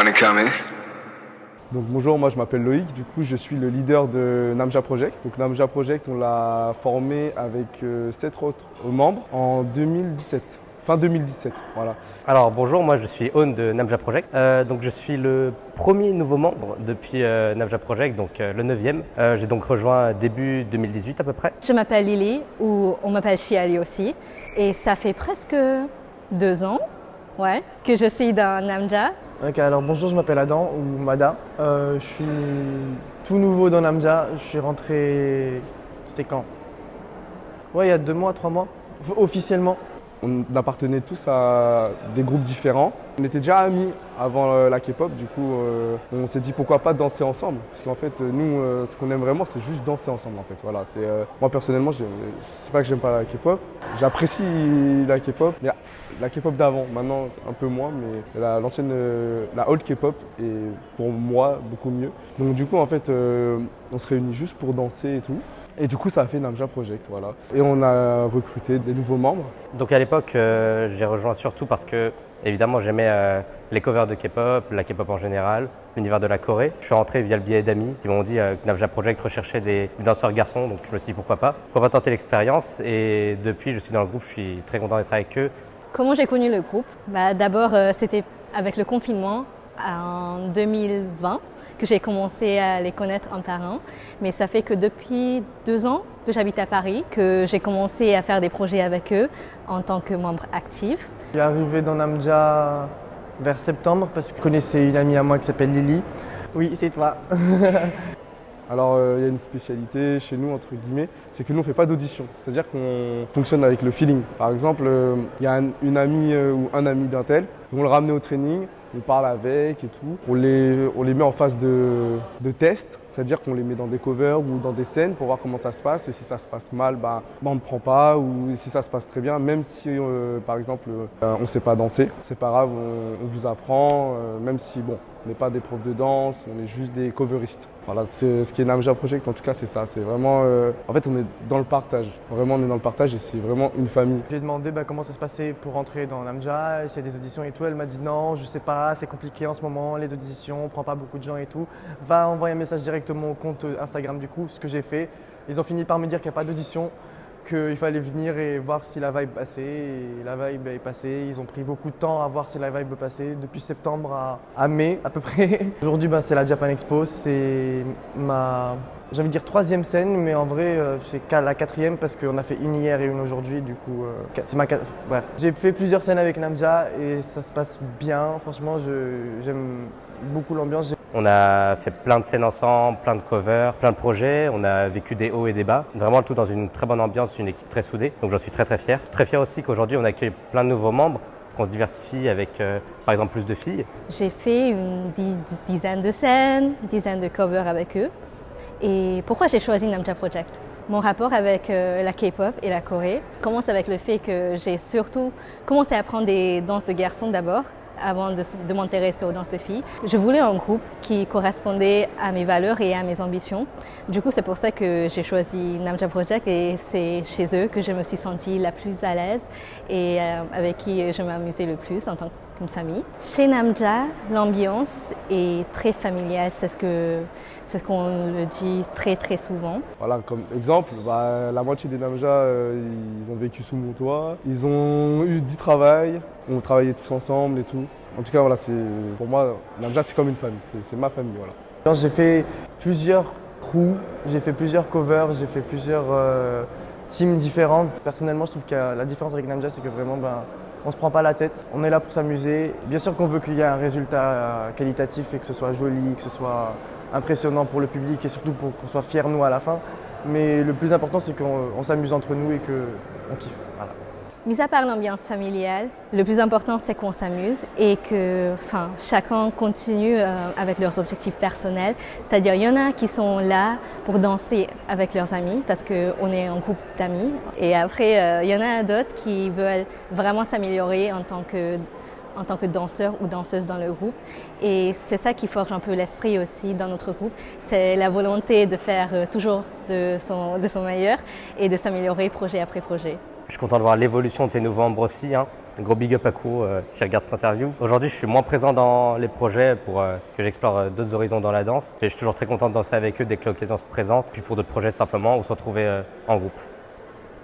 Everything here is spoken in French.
wanna come in? Donc bonjour, moi je m'appelle Loïc, du coup je suis le leader de Namja Project. Donc Namja Project, on l'a formé avec 7 autres membres en 2017, fin 2017, voilà. Alors bonjour, moi je suis Own de Namja Project. Donc je suis le premier nouveau membre depuis Namja Project, donc le 9e. J'ai donc rejoint début 2018 à peu près. Je m'appelle Lily, ou on m'appelle Chiali aussi, et ça fait presque 2 ans que je suis dans Namja. Ok, alors bonjour, je m'appelle Adam ou Mada. Je suis tout nouveau dans Namja. Je suis rentré. C'était quand? Ouais, il y a 2 mois, 3 mois, officiellement. On appartenait tous à des groupes différents. On était déjà amis avant la K-pop, du coup on s'est dit pourquoi pas danser ensemble. Parce qu'en fait nous ce qu'on aime vraiment c'est juste danser ensemble en fait. Voilà, moi personnellement c'est pas que j'aime pas la K-pop, j'apprécie la K-pop. La K-pop d'avant, maintenant c'est un peu moins, mais l'ancienne, la old K-pop est pour moi beaucoup mieux. Donc du coup en fait on se réunit juste pour danser et tout. Et du coup, ça a fait Namja Project, voilà. Et on a recruté des nouveaux membres. Donc à l'époque, j'ai rejoint surtout parce que, évidemment, j'aimais les covers de K-pop, la K-pop en général, l'univers de la Corée. Je suis rentré via le biais d'amis qui m'ont dit que Namja Project recherchait des danseurs garçons, donc je me suis dit pourquoi pas tenter l'expérience. Et depuis, je suis dans le groupe, je suis très content d'être avec eux. Comment j'ai connu le groupe? D'abord, c'était avec le confinement en 2020. Que j'ai commencé à les connaître un par un. Mais ça fait que depuis 2 ans que j'habite à Paris, que j'ai commencé à faire des projets avec eux en tant que membre actif. Je suis arrivé dans Namja vers septembre parce que je connaissais une amie à moi qui s'appelle Lily. Oui, c'est toi. Alors il y a une spécialité chez nous, entre guillemets, c'est que nous on ne fait pas d'audition. C'est-à-dire qu'on fonctionne avec le feeling. Par exemple, il y a une amie ou un ami d'un tel, ils vont le ramener au training, on parle avec et tout. On les met en phase de test, c'est-à-dire qu'on les met dans des covers ou dans des scènes pour voir comment ça se passe. Et si ça se passe mal, on ne prend pas. Ou si ça se passe très bien, même si par exemple on ne sait pas danser, c'est pas grave, on vous apprend, même si bon, on n'est pas des profs de danse, on est juste des coveristes. Voilà, ce qui est Namja Project en tout cas c'est ça, c'est vraiment, en fait on est dans le partage, vraiment on est dans le partage et c'est vraiment une famille. J'ai demandé comment ça se passait pour rentrer dans Namja, essayer des auditions et tout, elle m'a dit non, je sais pas, c'est compliqué en ce moment, les auditions, on prend pas beaucoup de gens et tout. Va envoyer un message directement au compte Instagram du coup, ce que j'ai fait. Ils ont fini par me dire qu'il n'y a pas d'audition, qu'il fallait venir et voir si la vibe passait, et la vibe est passée. Ils ont pris beaucoup de temps à voir si la vibe passait, depuis septembre à mai à peu près. Aujourd'hui c'est la Japan Expo, c'est ma, j'ai envie de dire 3e scène, mais en vrai c'est la 4e parce qu'on a fait une hier et une aujourd'hui, du coup c'est ma 4... Bref. J'ai fait plusieurs scènes avec Namja et ça se passe bien, franchement j'aime beaucoup l'ambiance. On a fait plein de scènes ensemble, plein de covers, plein de projets. On a vécu des hauts et des bas. Vraiment le tout dans une très bonne ambiance, une équipe très soudée. Donc j'en suis très très fier. Très fier aussi qu'aujourd'hui on accueille plein de nouveaux membres, qu'on se diversifie avec par exemple plus de filles. J'ai fait une dizaine de scènes, une dizaine de covers avec eux. Et pourquoi j'ai choisi Namja Project? Mon rapport avec la K-pop et la Corée commence avec le fait que j'ai surtout commencé à apprendre des danses de garçons d'abord, avant de m'intéresser aux danses de filles. Je voulais un groupe qui correspondait à mes valeurs et à mes ambitions. Du coup, c'est pour ça que j'ai choisi Namja Project et c'est chez eux que je me suis sentie la plus à l'aise et avec qui je m'amusais le plus en tant qu'une famille. Chez Namja, l'ambiance est très familiale, c'est ce qu'on le dit très très souvent. Voilà, comme exemple, la moitié des Namja, ils ont vécu sous mon toit, ils ont eu du travail, on travaillait tous ensemble et tout. En tout cas, voilà, pour moi, Namja c'est comme une famille, c'est ma famille. Voilà. J'ai fait plusieurs crews, j'ai fait plusieurs covers, j'ai fait plusieurs teams différentes. Personnellement, je trouve que la différence avec Namja, c'est que vraiment, on ne se prend pas la tête, on est là pour s'amuser. Bien sûr qu'on veut qu'il y ait un résultat qualitatif et que ce soit joli, que ce soit impressionnant pour le public et surtout pour qu'on soit fiers nous à la fin. Mais le plus important, c'est qu'on s'amuse entre nous et qu'on kiffe. Voilà. Mis à part l'ambiance familiale, le plus important c'est qu'on s'amuse et que chacun continue avec leurs objectifs personnels. C'est-à-dire il y en a qui sont là pour danser avec leurs amis parce qu'on est un groupe d'amis. Et après il y en a d'autres qui veulent vraiment s'améliorer en tant que danseur ou danseuse dans le groupe. Et c'est ça qui forge un peu l'esprit aussi dans notre groupe. C'est la volonté de faire toujours de son meilleur et de s'améliorer projet après projet. Je suis content de voir l'évolution de ces nouveaux membres aussi. Un gros big up à Kouro s'il regarde cette interview. Aujourd'hui, je suis moins présent dans les projets pour que j'explore d'autres horizons dans la danse. Et je suis toujours très content de danser avec eux dès que l'occasion se présente. Puis pour d'autres projets, tout simplement, ou se retrouver en groupe.